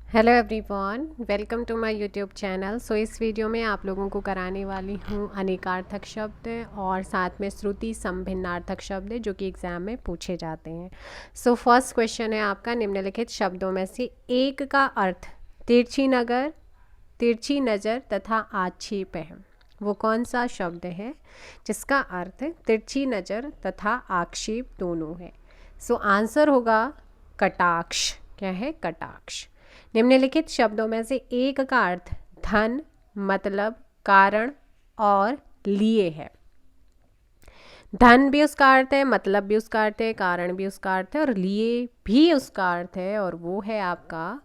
Hello everyone, welcome to my YouTube channel. इस video में आप लोगों को कराने वाली हूँ अनेकार्थक शब्द और साथ में श्रुति संभिन्नार्थक शब्द जो कि एग्ज़ाम में पूछे जाते हैं। फर्स्ट क्वेश्चन है आपका, निम्नलिखित शब्दों में से एक का अर्थ तिरछी नज़र तथा आक्षेप है। वो कौन सा शब्द है जिसका अर्थ तिरछी नज़र तथा आक्षेप दोनों है? आंसर होगा कटाक्ष। क्या है? कटाक्ष। निम्नलिखित शब्दों में से एक का अर्थ धन, मतलब, कारण और लिए है। धन भी उसका अर्थ है, मतलब भी उसका अर्थ है, कारण भी उसका अर्थ है और लिए भी उसका अर्थ है, और वो है आपका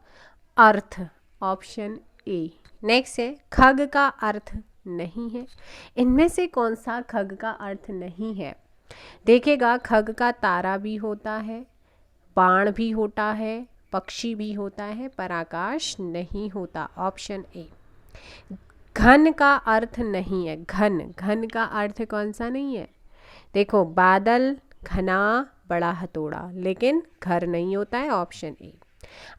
अर्थ। Option A. नेक्स्ट है खग का अर्थ नहीं है। इनमें से कौन सा खग का अर्थ नहीं है? देखिएगा, खग का तारा भी होता है, बाण भी होता है, पक्षी भी होता है, पर आकाश नहीं होता। Option A. घन का अर्थ नहीं है। घन का अर्थ कौन सा नहीं है? देखो, बादल, घना, बड़ा हथौड़ा, लेकिन घर नहीं होता है। Option A.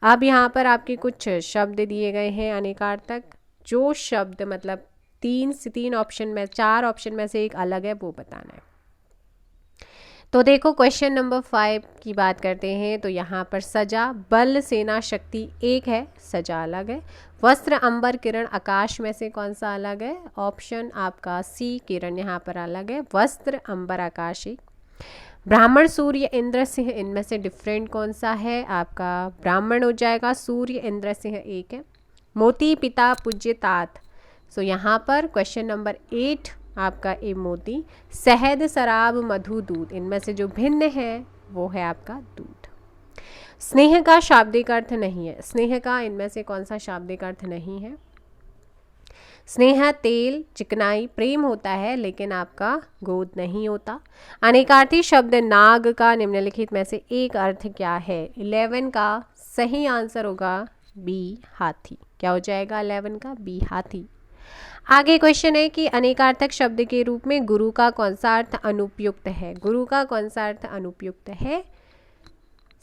अब यहाँ पर आपके कुछ शब्द दिए गए हैं अनेकार्थक। जो शब्द मतलब तीन ऑप्शन में, 4 ऑप्शन में से एक अलग है, वो बताना है। तो देखो, क्वेश्चन नंबर 5 की बात करते हैं। तो यहाँ पर सजा, बल, सेना, शक्ति एक है, सजा अलग है। वस्त्र, अंबर, किरण, आकाश में से कौन सा अलग है? ऑप्शन आपका सी, किरण यहाँ पर अलग है, वस्त्र, अंबर, आकाश एक। ब्राह्मण, सूर्य, इंद्र, सिंह, इनमें से डिफरेंट कौन सा है? आपका ब्राह्मण हो जाएगा, सूर्य, इंद्र, सिंह एक है। मोती, पिता, पूज्य, तात। यहाँ पर क्वेश्चन नंबर 8 आपका ए मोती। शहद, शराब, मधु, दूध, इनमें से जो भिन्न है वो है आपका दूध। स्नेह का शाब्दिक अर्थ नहीं है। स्नेह का इनमें से कौन सा शाब्दिक अर्थ नहीं है? स्नेह तेल, चिकनाई, प्रेम होता है, लेकिन आपका गोद नहीं होता। अनेकार्थी शब्द नाग का निम्नलिखित में से एक अर्थ क्या है? 11 का सही आंसर होगा बी, हाथी। क्या हो जाएगा 11 का? बी, हाथी। आगे क्वेश्चन है कि अनेकार्थक शब्द के रूप में गुरु का कौन सा अर्थ अनुपयुक्त है? गुरु का कौन सा अर्थ अनुपयुक्त है?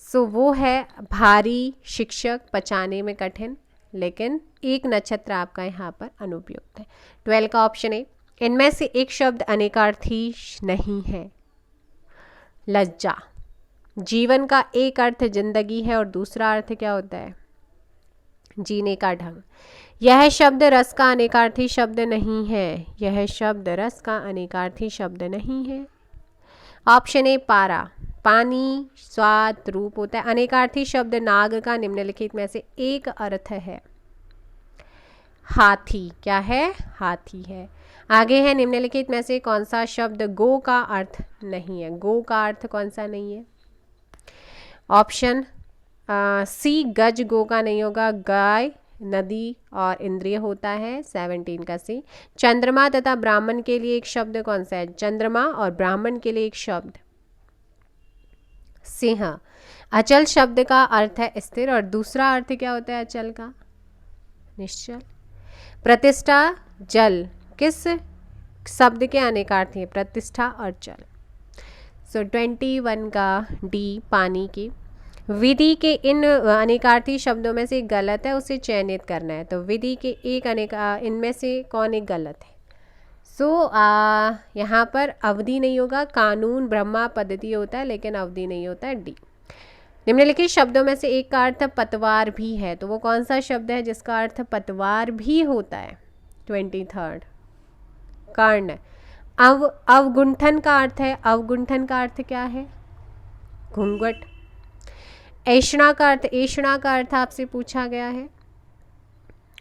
वो है भारी, शिक्षक, पचाने में कठिन, लेकिन एक नक्षत्र आपका यहाँ पर अनुपयुक्त है। 12 का ऑप्शन है। इनमें से एक शब्द अनेकार्थी नहीं है। लज्जा। जीवन का एक अर्थ जिंदगी है और दूसरा अर्थ क्या होता है? जीने का ढंग। यह शब्द रस का अनेकार्थी शब्द नहीं है। यह शब्द रस का अनेकार्थी शब्द नहीं है। ऑप्शन ए, पारा, पानी, स्वाद, रूप होता है। अनेकार्थी शब्द नाग का निम्नलिखित में से एक अर्थ है हाथी। क्या है? हाथी है। आगे है, निम्नलिखित में से कौन सा शब्द गो का अर्थ नहीं है? गो का अर्थ कौन सा नहीं है? ऑप्शन सी, गज, गो का नहीं होगा। गाय, नदी और इंद्रिय होता है। 17 का सी। चंद्रमा तथा ब्राह्मण के लिए एक शब्द कौन सा है? चंद्रमा और ब्राह्मण के लिए एक शब्द सिंह। अचल शब्द का अर्थ है स्थिर, और दूसरा अर्थ क्या होता है अचल का? निश्चल। प्रतिष्ठा, जल, किस शब्द के अनेकार्थी है? प्रतिष्ठा और जल। 21 का डी, पानी की। विधि के इन अनेकार्थी शब्दों में से एक गलत है, उसे चयनित करना है। तो विधि के एक इनमें से कौन एक गलत है? यहाँ पर अवधि नहीं होगा। कानून, ब्रह्मा, पद्धति होता है, लेकिन अवधि नहीं होता है। डी। निम्नलिखित शब्दों में से एक का अर्थ पतवार भी है। तो वो कौन सा शब्द है जिसका अर्थ पतवार भी होता है? 23 कर्ण। अवगुंठन का अर्थ है, अवगुंठन का अर्थ क्या है? घूंघट। ऐषणा का अर्थ आपसे पूछा गया है।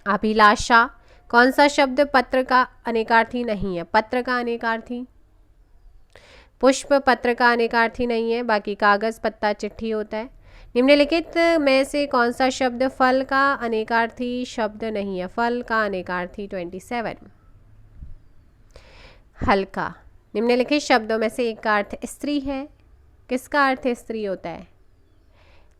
अभिलाषा। कौन सा शब्द पत्र का अनेकार्थी नहीं है? पत्र का अनेकार्थी। पुष्प पत्र का अनेकार्थी नहीं है, बाकी कागज, पत्ता, चिट्ठी होता है। निम्नलिखित में से कौन सा शब्द फल का अनेकार्थी शब्द नहीं है? फल का अनेकार्थी 27। हल्का। निम्नलिखित शब्दों में से एक का अर्थ स्त्री है। किसका अर्थ स्त्री होता है?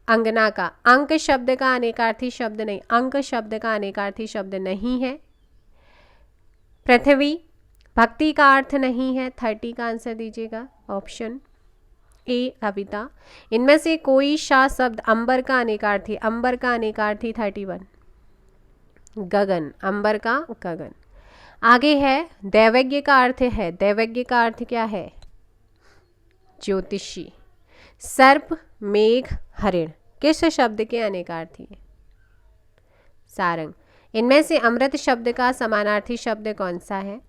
अंगना का। अंक शब्द का अनेकार्थी शब्द नहीं, अंक शब्द का अनेकार्थी शब्द नहीं है। पृथ्वी। भक्ति का अर्थ नहीं है। 30 का आंसर दीजिएगा। ऑप्शन ए कविता। इनमें से कोई सा शब्द अंबर का अनेकार्थी, अंबर का अनेकार्थी 31, गगन, अंबर का गगन। आगे है दैवज्ञ का अर्थ है, दैवज्ञ का अर्थ क्या है, ज्योतिषी। सर्प, मेघ, हरिण किस शब्द के अनेकार्थी है, सारंग। इनमें से अमृत शब्द का समानार्थी शब्द कौन सा है,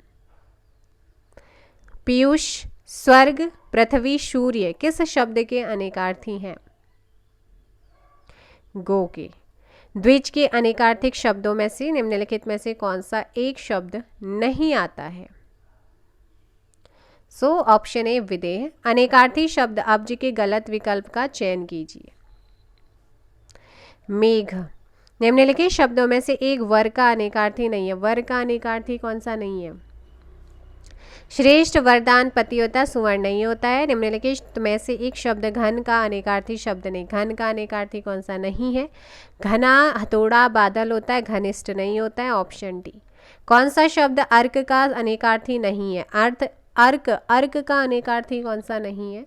पीयूष। स्वर्ग, पृथ्वी, सूर्य किस शब्द के अनेकार्थी हैं, गो के। द्विज के अनेकार्थिक शब्दों में से निम्नलिखित में से कौन सा एक शब्द नहीं आता है, सो ऑप्शन ए विदेह। अनेकार्थी शब्द अब्ज के गलत विकल्प का चयन कीजिए। मेघ, निम्नलिखित शब्दों में से एक वर का अनेकार्थी नहीं है, वर का अनेकार्थी कौन सा नहीं है, श्रेष्ठ, वरदान, पतिव्रता, सुवर्ण नहीं होता है। निम्नलिखित में से एक शब्द घन का अनेकार्थी शब्द नहीं, घन का अनेकार्थी कौन सा नहीं है, घना, हथौड़ा, बादल होता है, घनिष्ठ नहीं होता है, ऑप्शन डी। कौन सा शब्द अर्क का अनेकार्थी नहीं है, अर्क, अर्क का अनेकार्थी कौन सा नहीं है,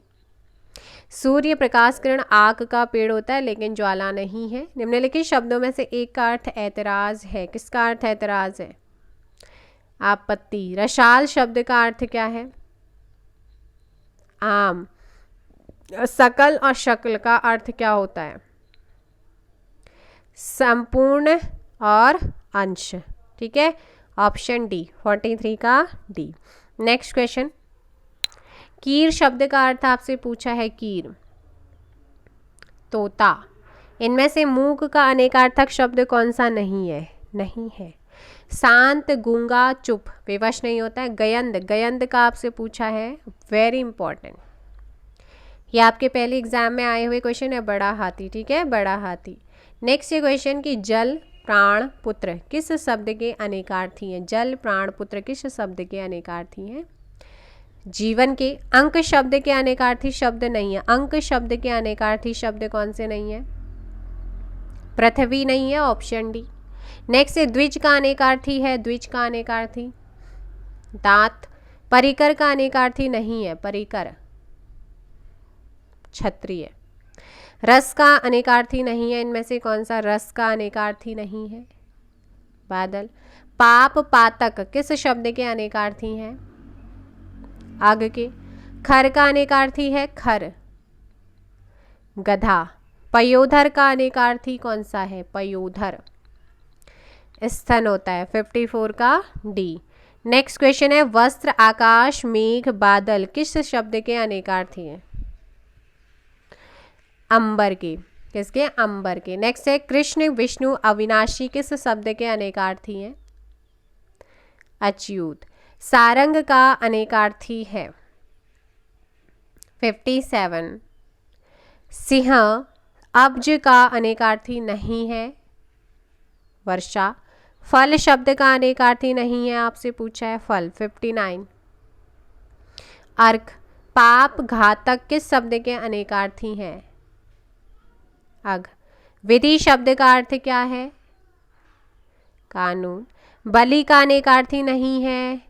सूर्य, प्रकाश, किरण, आग का पेड़ होता है लेकिन ज्वाला नहीं है। निम्नलिखित शब्दों में से एक का अर्थ ऐतराज है, किसका अर्थ ऐतराज है, आपत्ति। रसाल शब्द का अर्थ क्या है, आम। सकल और शक्ल का अर्थ क्या होता है, संपूर्ण और अंश, ठीक है, ऑप्शन डी, 43 का डी। नेक्स्ट क्वेश्चन, कीर शब्द का अर्थ आपसे पूछा है, कीर, तोता। इनमें से मूक का अनेकार्थक शब्द कौन सा नहीं है, नहीं है, शांत, गूंगा, चुप, विवश नहीं होता है। गयंद, गयंद का आपसे पूछा है, वेरी इंपॉर्टेंट, ये आपके पहले एग्जाम में आए हुए क्वेश्चन है, बड़ा हाथी, ठीक है, बड़ा हाथी। नेक्स्ट ये क्वेश्चन कि जल, प्राण, पुत्र किस शब्द के अनेकार्थी हैं, जल, प्राण, पुत्र किस शब्द के अनेकार्थी हैं, जीवन के। अंक शब्द के अनेकार्थी शब्द नहीं है, अंक शब्द के अनेकार्थी शब्द कौन से नहीं है, पृथ्वी नहीं है, ऑप्शन डी। नेक्स्ट है द्विज का अनेकार्थी है, द्विज का अनेकार्थी दांत। परिकर का अनेकार्थी नहीं है, परिकर क्षत्रिय। रस का अनेकार्थी नहीं है, इनमें से कौन सा रस का अनेकार्थी नहीं है, बादल। पाप, पातक किस शब्द के अनेकार्थी हैं, आग के। खर का अनेकार्थी है, खर, गधा। पयोधर का अनेकार्थी कौन सा है, पयोधर, स्तन होता है, 54 का डी। नेक्स्ट क्वेश्चन है वस्त्र, आकाश, मेघ, बादल किस शब्द के अनेकार्थी हैं, अंबर के, किसके, अंबर के। नेक्स्ट है कृष्ण, विष्णु, अविनाशी किस शब्द के अनेकार्थी हैं, अच्युत। सारंग का अनेकार्थी है 57। सिंह, अब्ज का अनेकार्थी नहीं है, वर्षा। फल शब्द का अनेकार्थी नहीं है, आपसे पूछा है, फल, 59। अर्क, पाप, घातक किस शब्द के अनेकार्थी हैं, अघ। विधि शब्द का अर्थ क्या है, कानून। बलि का अनेकार्थी नहीं है,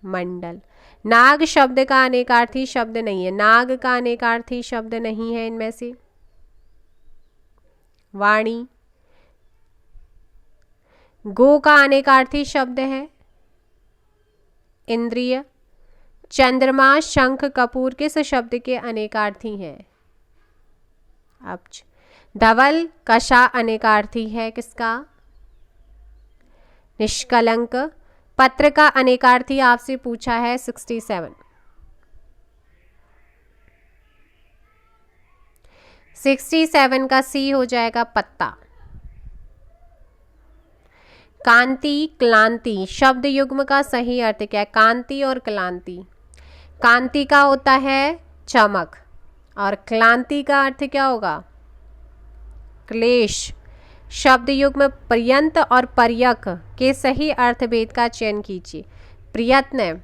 मंडल। नाग शब्द का अनेकार्थी शब्द नहीं है, नाग का अनेकार्थी शब्द नहीं है इनमें से, वाणी। गो का अनेकार्थी शब्द है, इंद्रिय। चंद्रमा, शंख, कपूर किस शब्द के अनेकार्थी हैं, अब्ज। धवल, कषा अनेकार्थी है किसका, निष्कलंक। पत्र का अनेकार्थी आपसे पूछा है 67। 67 का सी हो जाएगा, पत्ता। कांति, क्लांति शब्द युग्म का सही अर्थ क्या है, कांति और क्लांति। कांति का होता है चमक और क्लांति का अर्थ क्या होगा, क्लेश। शब्द युग्म पर्यंत और पर्यक के सही अर्थ भेद का चयन कीजिए। प्रयत्न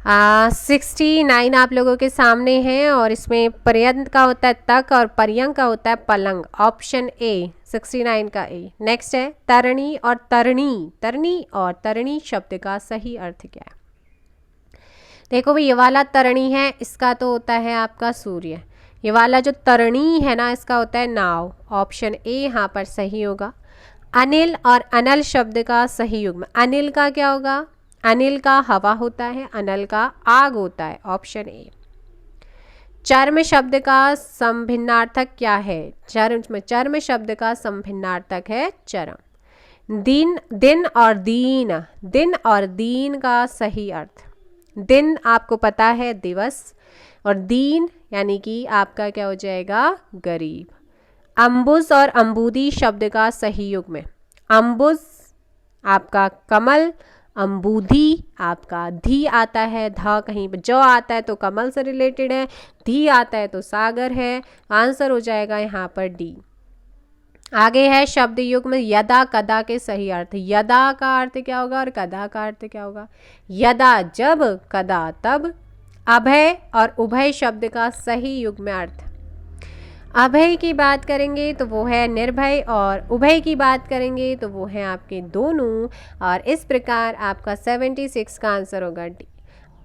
69 आप लोगों के सामने है और इसमें पर्यंत का होता है तक और पर्यंक का होता है पलंग, ऑप्शन ए 69 का ए। नेक्स्ट है तरणी और तरणी, तरणी और तरणी शब्द का सही अर्थ क्या है, देखो भाई, ये वाला तरणी है, इसका तो होता है आपका सूर्य। ये वाला जो तरणी है ना, इसका होता है नाव। ऑप्शन ए यहाँ पर सही होगा। अनिल और अनल शब्द का सही युग्म, अनिल का क्या होगा? अनिल का हवा होता है, अनल का आग होता है। Option A. चर्म शब्द का संभिन्नार्थक क्या है? चर्म शब्द का संभिन्नार्थक है चरम। दिन, दिन और दीन का सही अर्थ, दिन आपको पता है दिवस, और दीन यानी कि आपका क्या हो जाएगा? गरीब। अम्बुज और अम्बूदी शब्द का सही युग्म, अम्बुज आपका कमल, अम्बूधी आपका धी आता है, ध कहीं पर जो आता है तो कमल से रिलेटेड है, धी आता है तो सागर है। आंसर हो जाएगा यहाँ पर डी। आगे है शब्द युग्म यदा कदा के सही अर्थ। यदा का अर्थ क्या होगा और कदा का अर्थ क्या होगा? यदा जब, कदा तब। अभय और उभय शब्द का सही युग्म अर्थ, अभय की बात करेंगे तो वो है निर्भय, और उभय की बात करेंगे तो वो है आपके दोनों। और इस प्रकार आपका 76 का आंसर होगा डी।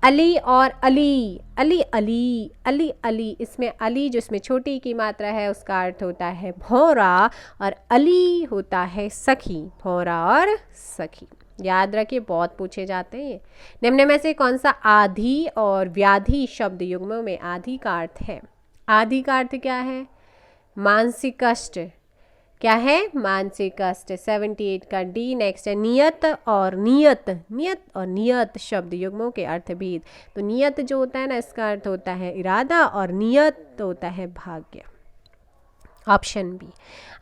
अली और अली, अली अली अली अली, इसमें अली जो इसमें छोटी की मात्रा है उसका अर्थ होता है भौरा, और अली होता है सखी, भौरा और सखी। याद रखिए, बहुत पूछे जाते हैं ये। निम्न में से कौन सा आधि और व्याधि शब्द युग्मों में आधि का अर्थ है? आधि का अर्थ क्या है? मानसिक कष्ट। क्या है? मानसिक कष्ट। 78 का डी। नेक्स्ट है नियत और नियत, नियत और नियत शब्द युग्मों के अर्थ भेद। तो नियत जो होता है ना, इसका अर्थ होता है इरादा, और नियत होता है भाग्य। Option B.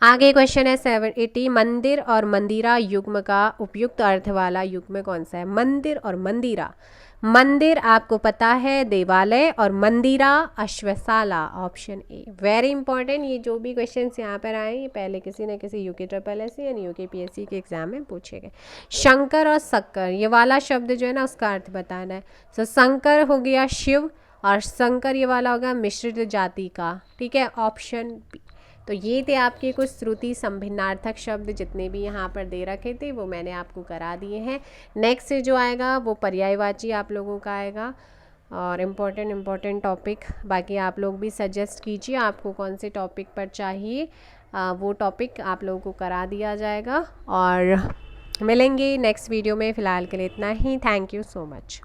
आगे क्वेश्चन है 780, मंदिर और मंदिरा युग्म का उपयुक्त अर्थ वाला युग्म कौन सा है? मंदिर और मंदिरा, मंदिर आपको पता है देवालय, और मंदिरा अश्वशाला। Option A. वेरी इंपॉर्टेंट, ये जो भी क्वेश्चंस यहाँ पर आए ये पहले किसी न किसी यूके ट्रिपल एस या यूके पीएससी के एग्जाम में पूछे गए। शंकर और शक्कर, ये वाला शब्द जो है ना उसका अर्थ बताना है। सो शंकर हो गया शिव, और शंकर ये वाला होगा मिश्रित जाति का। ठीक है, ऑप्शन बी। तो ये थे आपके कुछ श्रुति संभिन्नार्थक शब्द, जितने भी यहाँ पर दे रखे थे वो मैंने आपको करा दिए हैं। नेक्स्ट जो आएगा वो पर्यायवाची आप लोगों का आएगा, और इम्पोर्टेंट टॉपिक। बाकी आप लोग भी सजेस्ट कीजिए आपको कौन से टॉपिक पर चाहिए, वो टॉपिक आप लोगों को करा दिया जाएगा। और मिलेंगे नेक्स्ट वीडियो में। फ़िलहाल के लिए इतना ही। Thank you so much.